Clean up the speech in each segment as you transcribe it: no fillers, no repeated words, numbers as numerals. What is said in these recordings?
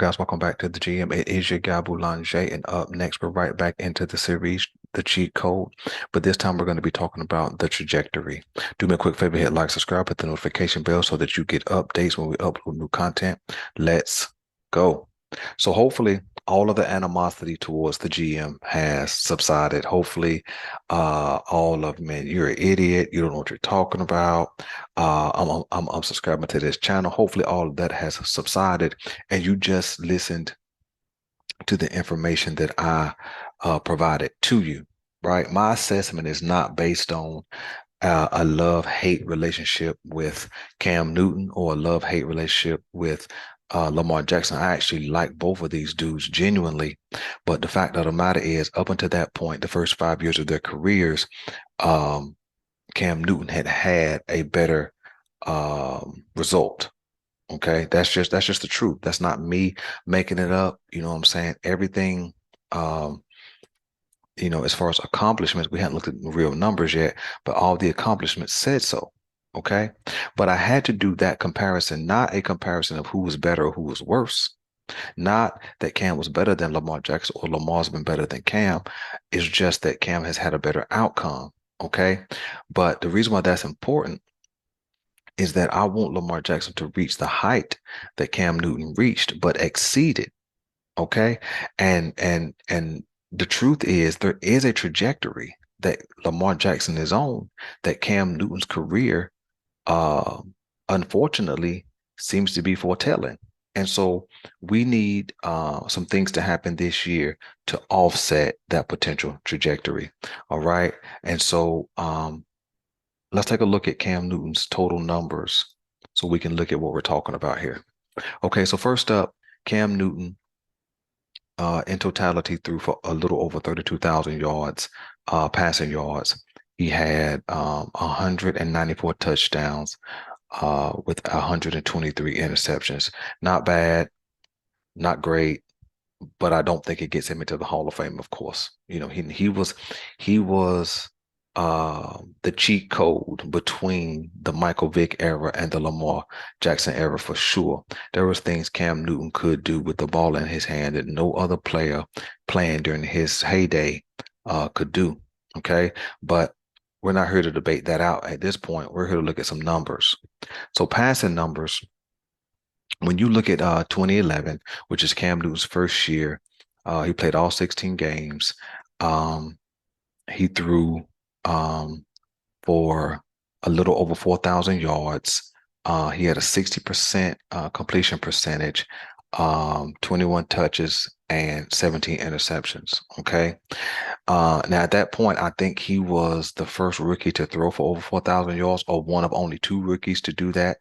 guys? Welcome back to the GM. It is your guy Boulanger, and up next, we're right back into the series, the cheat code. But this time, we're going to be talking about the trajectory. Do me a quick favor, hit like, subscribe, hit the notification bell so that you get updates when we upload new content. Let's go. So hopefully, all of the animosity towards the GM has subsided. Hopefully, all of man, you're an idiot. You don't know what you're talking about. I'm subscribing to this channel. Hopefully, all of that has subsided, and you just listened to the information that I provided to you. Right, my assessment is not based on a love-hate relationship with Cam Newton or a love-hate relationship with Lamar Jackson. I actually like both of these dudes genuinely, but the fact of the matter is, up until that point, the first 5 years of their careers, um, Cam Newton had a better result. Okay, that's just the truth. That's not me making it up. You know what I'm saying? Everything, um, as far as accomplishments, we hadn't looked at the real numbers yet, but all the accomplishments said so. Okay. But I had to do that comparison, not a comparison of who was better or who was worse. Not that Cam was better than Lamar Jackson or Lamar's been better than Cam. It's just that Cam has had a better outcome. Okay. But the reason why that's important is that I want Lamar Jackson to reach the height that Cam Newton reached, but exceeded. Okay. And the truth is there is a trajectory that Lamar Jackson is on that Cam Newton's career uh unfortunately seems to be foretelling. And so we need some things to happen this year to offset that potential trajectory. All right. And so let's take a look at Cam Newton's total numbers so we can look at what we're talking about here. Okay, so first up, Cam Newton in totality threw for a little over 32,000 yards, passing yards. He had 194 touchdowns with 123 interceptions. Not bad, not great, but I don't think it gets him into the Hall of Fame, of course. He was the cheat code between the Michael Vick era and the Lamar Jackson era for sure. There was things Cam Newton could do with the ball in his hand that no other player playing during his heyday could do. Okay, but we're not here to debate that out at this point. We're here to look at some numbers. So passing numbers, when you look at 2011, which is Cam Newton's first year, he played all 16 games. Um, he threw for a little over 4,000 yards. He had a 60% completion percentage, 21 touches, and 17 interceptions. Okay. Now, at that point, I think he was the first rookie to throw for over 4,000 yards, or one of only two rookies to do that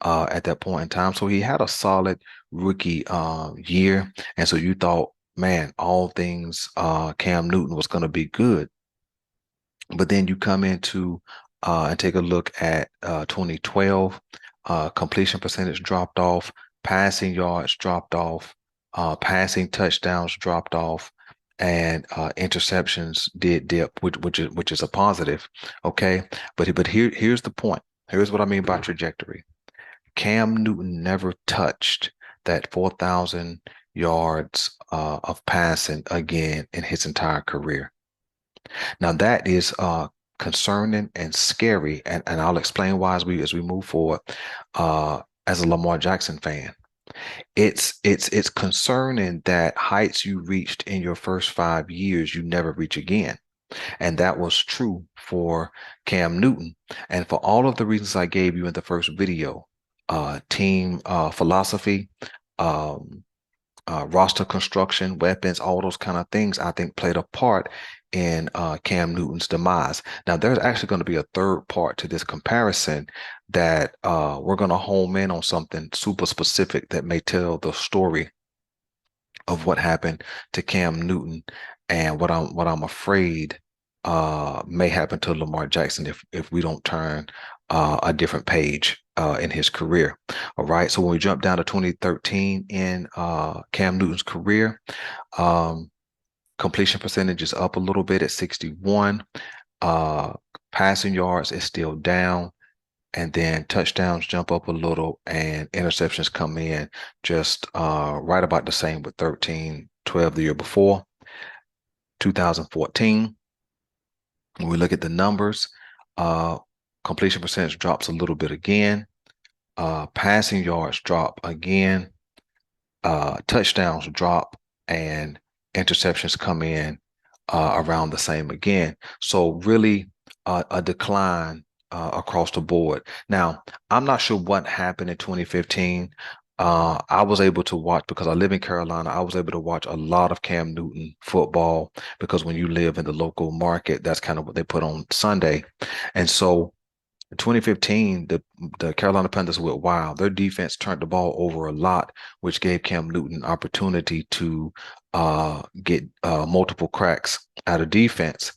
at that point in time. So he had a solid rookie year. And so you thought, man, all things Cam Newton was going to be good. But then you come into and take a look at 2012, completion percentage dropped off, passing yards dropped off, passing touchdowns dropped off, and interceptions did dip, which is a positive. Okay, but here's the point. Here's what I mean by trajectory. Cam Newton never touched that 4,000 yards of passing again in his entire career. Now that is concerning and scary, and I'll explain why as we move forward. As a Lamar Jackson fan, it's concerning that heights you reached in your first 5 years you never reach again, and that was true for Cam Newton, and for all of the reasons I gave you in the first video, team philosophy. Um, Roster construction, weapons, all those kind of things, I think played a part in Cam Newton's demise. Now, there's actually going to be a third part to this comparison that we're going to home in on something super specific that may tell the story of what happened to Cam Newton and what I'm afraid may happen to Lamar Jackson if we don't turn a different page in his career. All right. So when we jump down to 2013 in Cam Newton's career, completion percentage is up a little bit at 61. Uh, Passing yards is still down. and then touchdowns jump up a little, and interceptions come in just right about the same with 13, 12 the year before. 2014, when we look at the numbers, uh, completion percentage drops a little bit again. Passing yards drop again. Touchdowns drop, and interceptions come in around the same again. So really a decline across the board. Now, I'm not sure what happened in 2015. I was able to watch, because I live in Carolina, I was able to watch a lot of Cam Newton football, because when you live in the local market, that's kind of what they put on Sunday. And so in 2015, the Carolina Panthers went wild. Their defense turned the ball over a lot, which gave Cam Newton opportunity to get multiple cracks out of defense,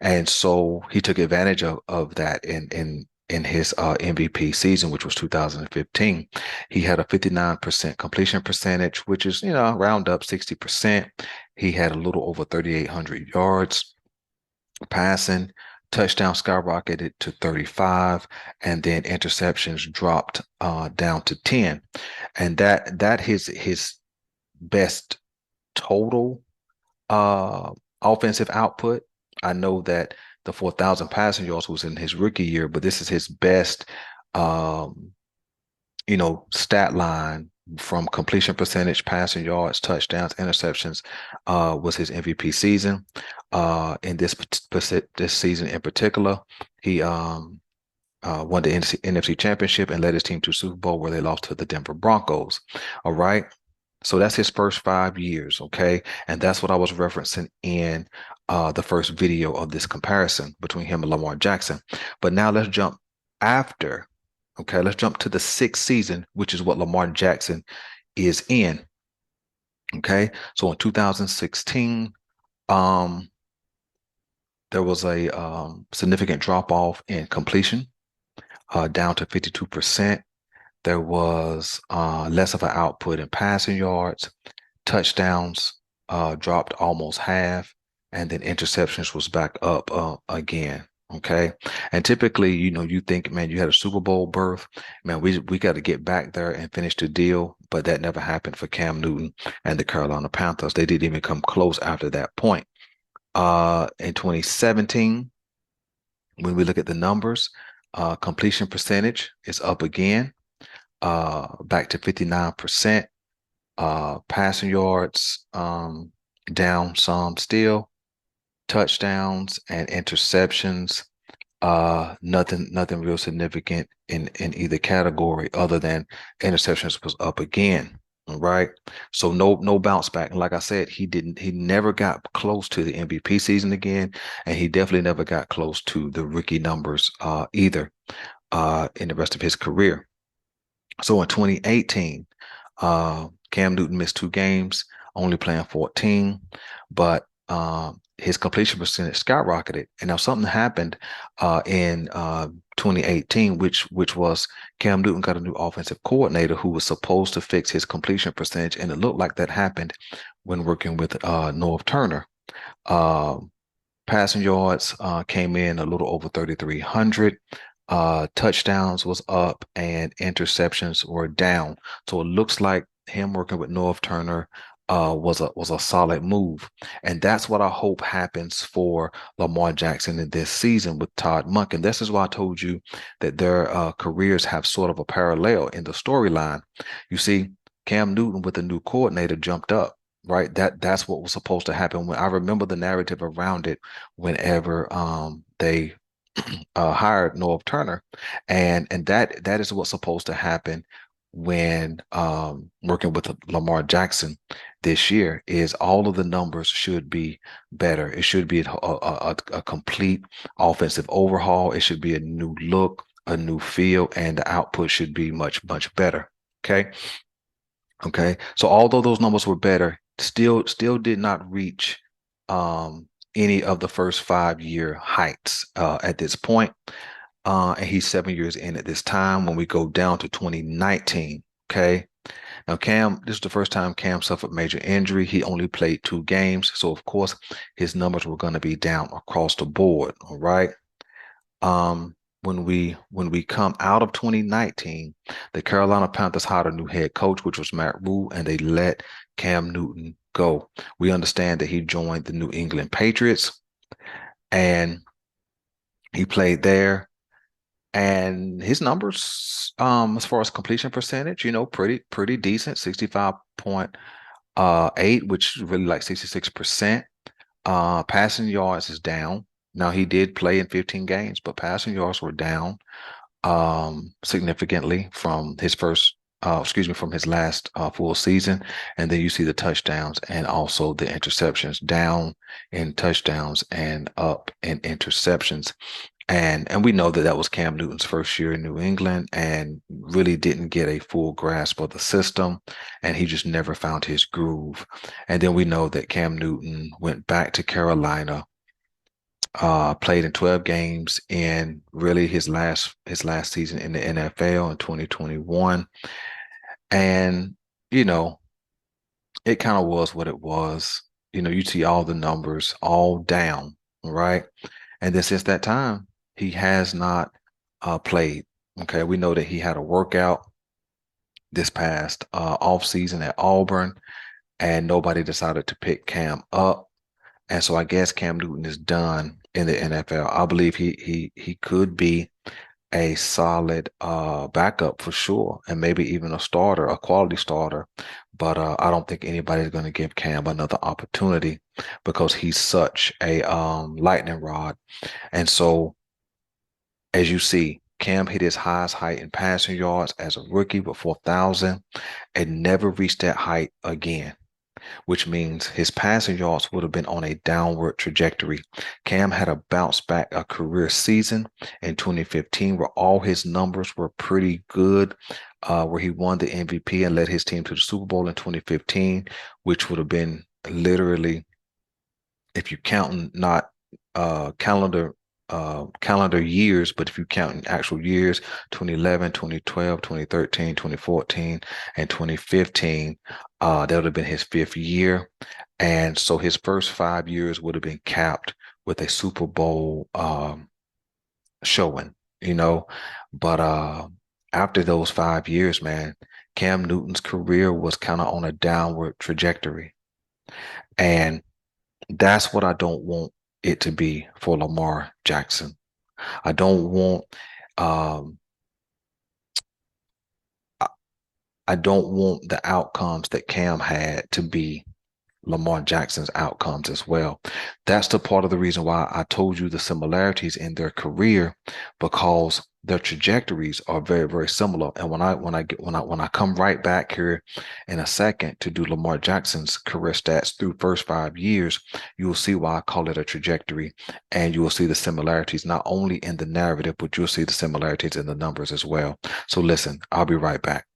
and so he took advantage of that in his MVP season, which was 2015. He had a 59% completion percentage, which is, round up 60%. He had a little over 3,800 yards passing. Touchdown skyrocketed to 35, and then interceptions dropped down to 10. And that his best total offensive output. I know that the 4,000 passing yards was in his rookie year, but this is his best um, stat line from completion percentage, passing yards, touchdowns, interceptions, was his MVP season. In this season in particular, he won the NFC Championship and led his team to Super Bowl, where they lost to the Denver Broncos. All right. So that's his first 5 years, okay? And that's what I was referencing in the first video of this comparison between him and Lamar Jackson. But now let's jump after. Okay, let's jump to the sixth season, which is what Lamar Jackson is in. Okay, so in 2016, there was a significant drop off in completion, down to 52%. There was less of an output in passing yards. Touchdowns dropped almost half, and then interceptions was back up again. Okay. And typically, you think, man, you had a Super Bowl berth. Man, we got to get back there and finish the deal. But that never happened for Cam Newton and the Carolina Panthers. They didn't even come close after that point. In 2017, when we look at the numbers, completion percentage is up again, back to 59%. Passing yards down some still. Touchdowns and interceptions, nothing real significant in either category, other than interceptions was up again. All right. So no bounce back. And like I said, he never got close to the MVP season again, and he definitely never got close to the rookie numbers either in the rest of his career. So in 2018, Cam Newton missed 2 games, only playing 14, but his completion percentage skyrocketed. And now something happened in 2018, which was Cam Newton got a new offensive coordinator who was supposed to fix his completion percentage, and it looked like that happened when working with Norv Turner. Passing yards came in a little over 3,300. Touchdowns was up, and interceptions were down. So it looks like him working with Norv Turner was a solid move. And that's what I hope happens for Lamar Jackson in this season with Todd Monken. This is why I told you that their careers have sort of a parallel in the storyline. You see, Cam Newton with the new coordinator jumped up. Right, that's what was supposed to happen. When I remember the narrative around it, whenever they hired Norv Turner, and that is what's supposed to happen when working with Lamar Jackson this year. Is all of the numbers should be better. It should be a complete offensive overhaul. It should be a new look, a new feel, and the output should be much better. Okay. So although those numbers were better, still did not reach any of the first 5-year heights at this point. And he's 7 years in at this time. When we go down to 2019, okay. Now, this is the first time Cam suffered major injury. He only played 2 games. So, of course, his numbers were going to be down across the board. All right. when we come out of 2019, the Carolina Panthers hired a new head coach, which was Matt Rule, and they let Cam Newton go. We understand that he joined the New England Patriots and he played there. And his numbers, as far as completion percentage, pretty decent, 65.8, which is really like 66%. Passing yards is down. Now he did play in 15 games, but passing yards were down significantly from his from his last full season. And then you see the touchdowns and also the interceptions, down in touchdowns and up in interceptions. And we know that that was Cam Newton's first year in New England and really didn't get a full grasp of the system, and he just never found his groove. And then we know that Cam Newton went back to Carolina, played in 12 games in really his last season in the NFL in 2021. And, you know, it kind of was what it was. You see all the numbers all down, right? And then since that time, he has not played. Okay, we know that he had a workout this past off season at Auburn, and nobody decided to pick Cam up. And so I guess Cam Newton is done in the NFL. I believe he could be a solid backup for sure, and maybe even a starter, a quality starter. But I don't think anybody's going to give Cam another opportunity because he's such a lightning rod. And so, as you see, Cam hit his highest height in passing yards as a rookie with 4,000 and never reached that height again, which means his passing yards would have been on a downward trajectory. Cam had a bounce back a career season in 2015 where all his numbers were pretty good, where he won the MVP and led his team to the Super Bowl in 2015, which would have been literally, if you count not calendar years, but if you count in actual years, 2011, 2012, 2013, 2014, and 2015, that would have been his fifth year. And so his first 5 years would have been capped with a Super Bowl showing, you know. But after those 5 years, man, Cam Newton's career was kind of on a downward trajectory. And that's what I don't want it to be for Lamar Jackson. I don't want um I I don't want the outcomes that Cam had to be Lamar Jackson's outcomes as well. That's the part of the reason why I told you the similarities in their career, because their trajectories are very, very similar. And when I come right back here in a second to do Lamar Jackson's career stats through first 5 years, you will see why I call it a trajectory, and you will see the similarities not only in the narrative, but you'll see the similarities in the numbers as well. So listen, I'll be right back.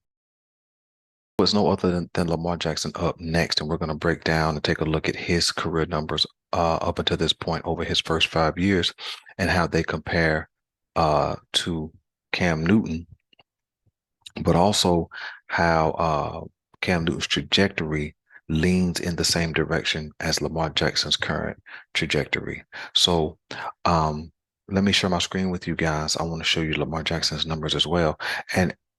It's no other than Lamar Jackson up next, and we're going to break down and take a look at his career numbers up until this point over his first 5 years and how they compare to Cam Newton, but also how Cam Newton's trajectory leans in the same direction as Lamar Jackson's current trajectory. So let me share my screen with you guys. I want to show you Lamar Jackson's numbers as well.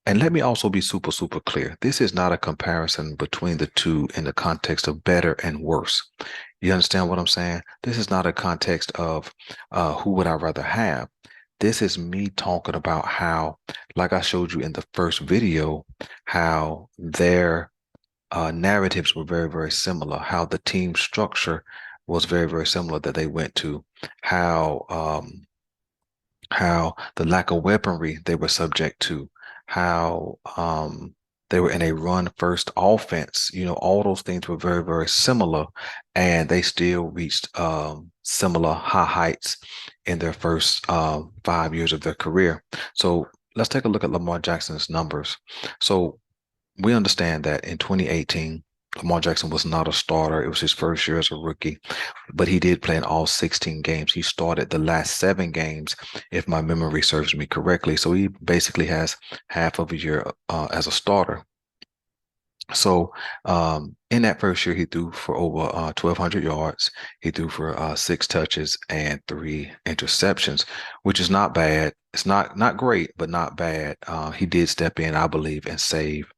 And let me also be super, super clear. This is not a comparison between the two in the context of better and worse. You understand what I'm saying? This is not a context of who would I rather have. This is me talking about how, like I showed you in the first video, how their narratives were very, very similar, how the team structure was very, very similar that they went to, how the lack of weaponry they were subject to, how they were in a run first offense. All those things were very, very similar, and they still reached similar high heights in their first 5 years of their career. So let's take a look at Lamar Jackson's numbers. So we understand that in 2018, Lamar Jackson was not a starter. It was his first year as a rookie, but he did play in all 16 games. He started the last 7 games, if my memory serves me correctly. So he basically has half of a year as a starter. So in that first year, he threw for over 1,200 yards. He threw for 6 touches and 3 interceptions, which is not bad. It's not great, but not bad. He did step in, I believe, and save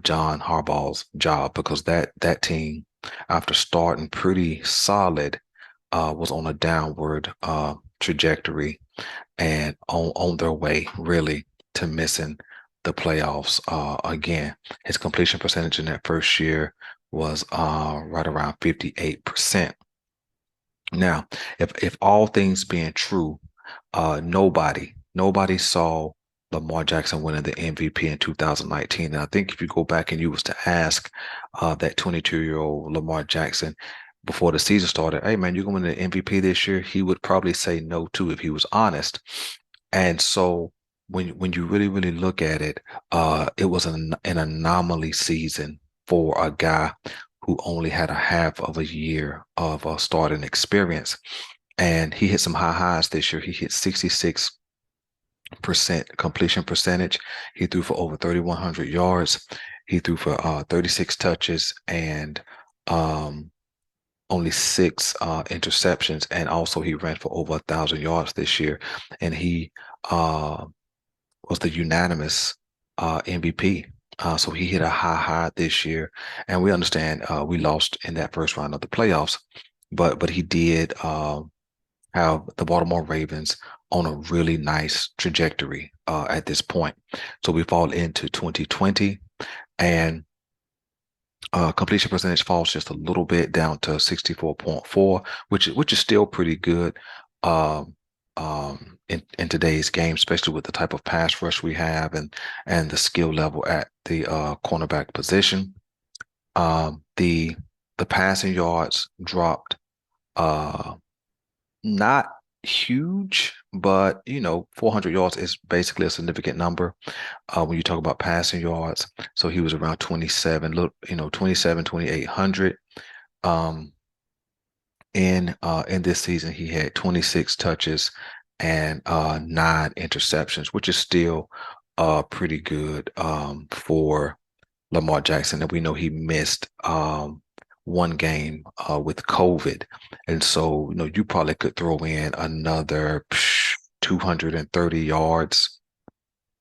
John Harbaugh's job because that team, after starting pretty solid, was on a downward trajectory and on their way really to missing the playoffs again. His completion percentage in that first year was right around 58%. Now, if all things being true, nobody saw Lamar Jackson winning the MVP in 2019. And I think if you go back and you was to ask that 22-year-old Lamar Jackson before the season started, hey man, you're going to win the MVP this year, he would probably say no too if he was honest. And so when you really look at it, it was an anomaly season for a guy who only had a half of a year of starting experience. And he hit some high highs this year. He hit 66% completion percentage. He threw for over 3,100 yards. He threw for 36 touches and only 6 interceptions. And also he ran for over 1,000 yards this year. And he uh, was the unanimous MVP. So he hit a high this year, and we understand we lost in that first round of the playoffs, but he did have the Baltimore Ravens on a really nice trajectory at this point. So we fall into 2020, and completion percentage falls just a little bit down to 64.4, which is still pretty good. Um, in today's game, especially with the type of pass rush we have and the skill level at the cornerback position. The passing yards dropped not huge, but 400 yards is basically a significant number when you talk about passing yards. So he was around 27, look, 27, 2,800. Um, in this season, he had 26 touches and 9 interceptions, which is still pretty good for Lamar Jackson. And we know he missed one game with COVID. And so, you probably could throw in another 230 yards,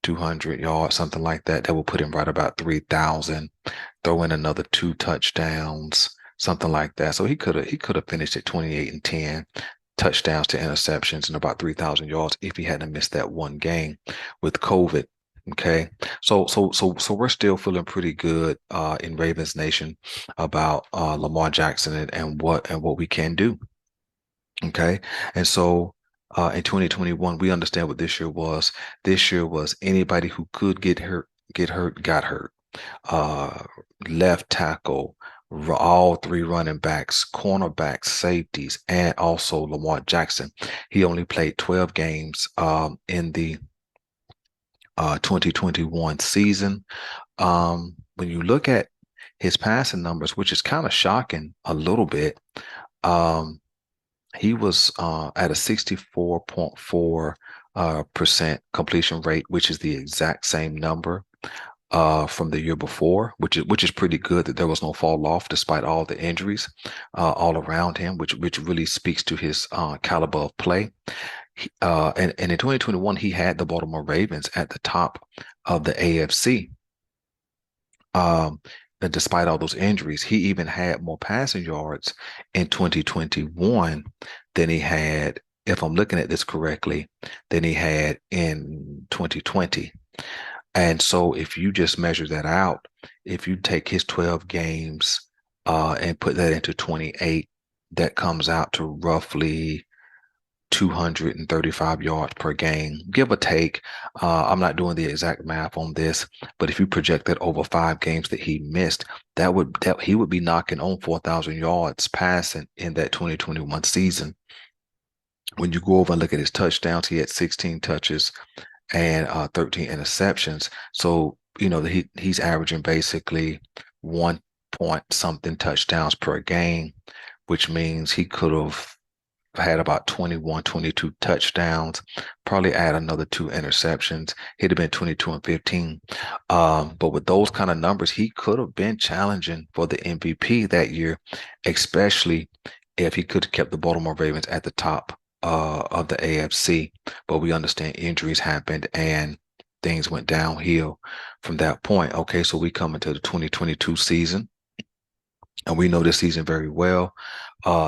200 yards, something like that. That will put him right about 3,000. Throw in another 2 touchdowns, something like that. So he could have finished at 28 and 10 touchdowns to interceptions and about 3,000 yards if he hadn't missed that one game with COVID. Okay. So we're still feeling pretty good in Ravens Nation about Lamar Jackson and what we can do. Okay. And so in 2021, we understand what this year was. This year was anybody who could get hurt, got hurt. Uh Left tackle, all three running backs, cornerbacks, safeties, and also Lamar Jackson. He only played 12 games in the 2021 season. When you look at his passing numbers, which is kind of shocking a little bit, um, he was at a 64.4 percent completion rate, which is the exact same number from the year before, which is pretty good that there was no fall off despite all the injuries all around him, which really speaks to his caliber of play. And in 2021, he had the Baltimore Ravens at the top of the AFC. Um, and despite all those injuries, he even had more passing yards in 2021 than he had, if I'm looking at this correctly, than he had in 2020. And so if you just measure that out, if you take his 12 games and put that into 28, that comes out to roughly 235 yards per game, give or take. I'm not doing the exact math on this, but if you project that over 5 games that he missed, that he would be knocking on 4,000 yards passing in that 2021 season. When you go over and look at his touchdowns, he had 16 touches and 13 interceptions. So, he's averaging basically 1 point something touchdowns per game, which means he could have had about 21, 22 touchdowns, probably add another two interceptions. He'd have been 22 and 15. But with those kind of numbers, he could have been challenging for the MVP that year, especially if he could have kept the Baltimore Ravens at the top of the AFC. But we understand injuries happened and things went downhill from that point. Okay, so we come into the 2022 season, and we know this season very well.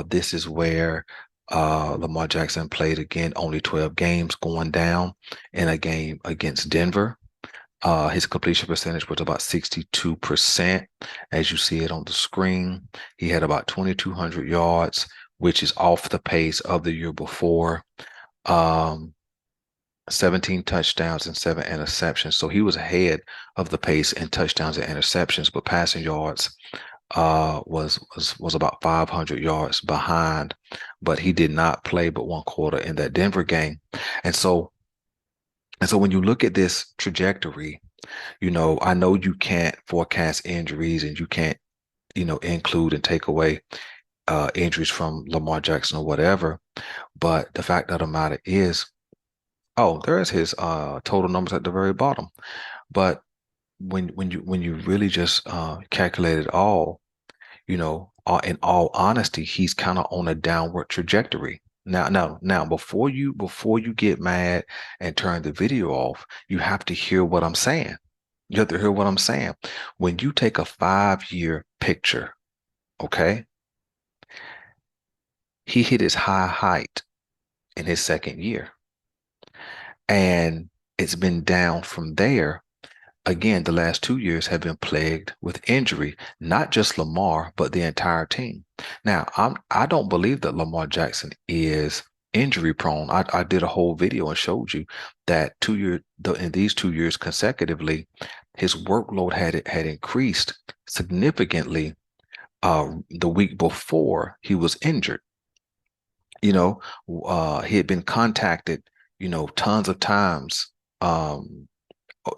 This is where Lamar Jackson played again, only 12 games, going down in a game against Denver. His completion percentage was about 62%, as you see it on the screen. He had about 2,200 yards, which is off the pace of the year before. 17 touchdowns and 7 interceptions. So he was ahead of the pace in touchdowns and interceptions, but passing yards was about 500 yards behind, but he did not play but one quarter in that Denver game. And so when you look at this trajectory, I know you can't forecast injuries and you can't, include and take away injuries from Lamar Jackson or whatever. But the fact of the matter is, oh, there is his total numbers at the very bottom. But when you really just calculate it all, in all honesty, he's kind of on a downward trajectory. Now, before you get mad and turn the video off, you have to hear what I'm saying. You have to hear what I'm saying. When you take a 5-year picture, okay, he hit his high height in his second year, and it's been down from there. Again, the last 2 years have been plagued with injury, not just Lamar, but the entire team. Now, I don't believe that Lamar Jackson is injury prone. I did a whole video and showed you that in these 2 years consecutively, his workload had increased significantly the week before he was injured. He had been contacted, tons of times.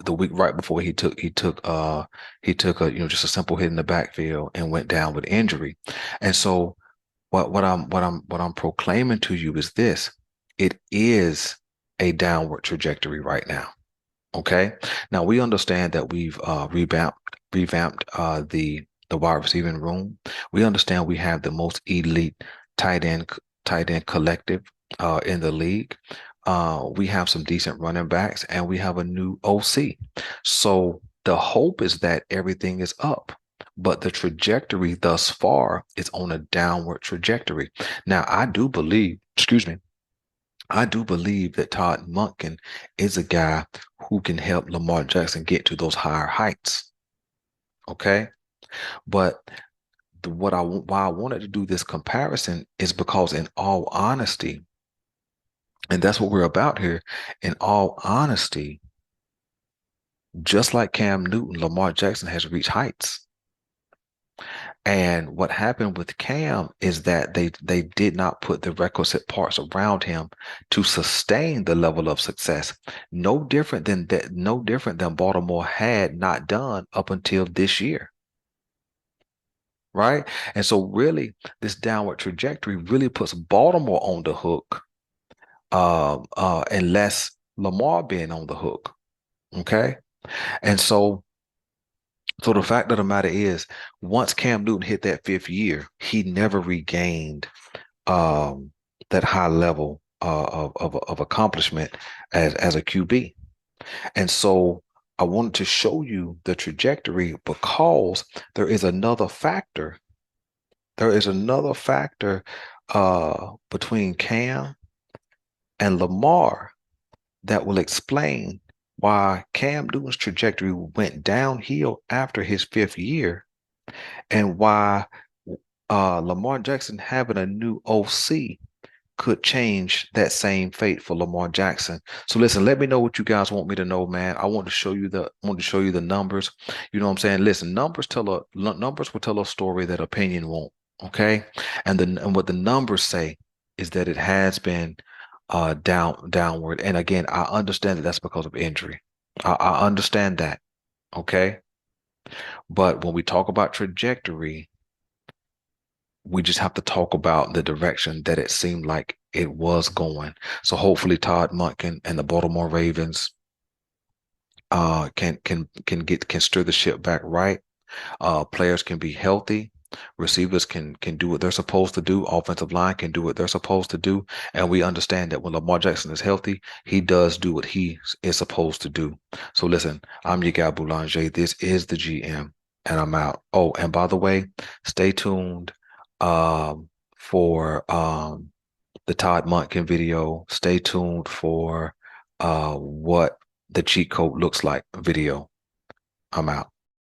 The week right before he took a just a simple hit in the backfield and went down with injury. And so what I'm proclaiming to you is this: it is a downward trajectory right now. Okay. Now we understand that we've revamped the wide receiving room. We understand we have the most elite tight end tight end collective in the league. We have some decent running backs, and we have a new OC. So the hope is that everything is up, but the trajectory thus far is on a downward trajectory. Now, I do believe that Todd Monken is a guy who can help Lamar Jackson get to those higher heights. Okay. But why I wanted to do this comparison is because, in all honesty, and that's what we're about here, in all honesty, just like Cam Newton, Lamar Jackson has reached heights. And what happened with Cam is that they did not put the requisite parts around him to sustain the level of success. No different than that, no different than Baltimore had not done up until this year. Right? And so really, this downward trajectory really puts Baltimore on the hook, and less Lamar being on the hook. Okay. And so the fact of the matter is, once Cam Newton hit that 5th year, he never regained that high level of accomplishment as a QB. And so I wanted to show you the trajectory because there is another factor. There is another factor between Cam and Lamar that will explain why Cam Newton's trajectory went downhill after his 5th year, and why Lamar Jackson having a new OC could change that same fate for Lamar Jackson. So listen, let me know what you guys want me to know, man. I want to show you the numbers. You know what I'm saying? Listen, numbers will tell a story that opinion won't. Okay, and what the numbers say is that it has been downward. And again, I understand that that's because of injury. I understand that. Okay. But when we talk about trajectory, we just have to talk about the direction that it seemed like it was going. So hopefully Todd Monken and the Baltimore Ravens can steer the ship back right. Players can be healthy. Receivers can do what they're supposed to do. Offensive line can do what they're supposed to do. And we understand that when Lamar Jackson is healthy, he does do what he is supposed to do. So listen, I'm your guy Boulanger. This is the GM, and I'm out. Oh, and by the way, stay tuned for the Todd Monken video. Stay tuned for what the cheat code looks like video. I'm out.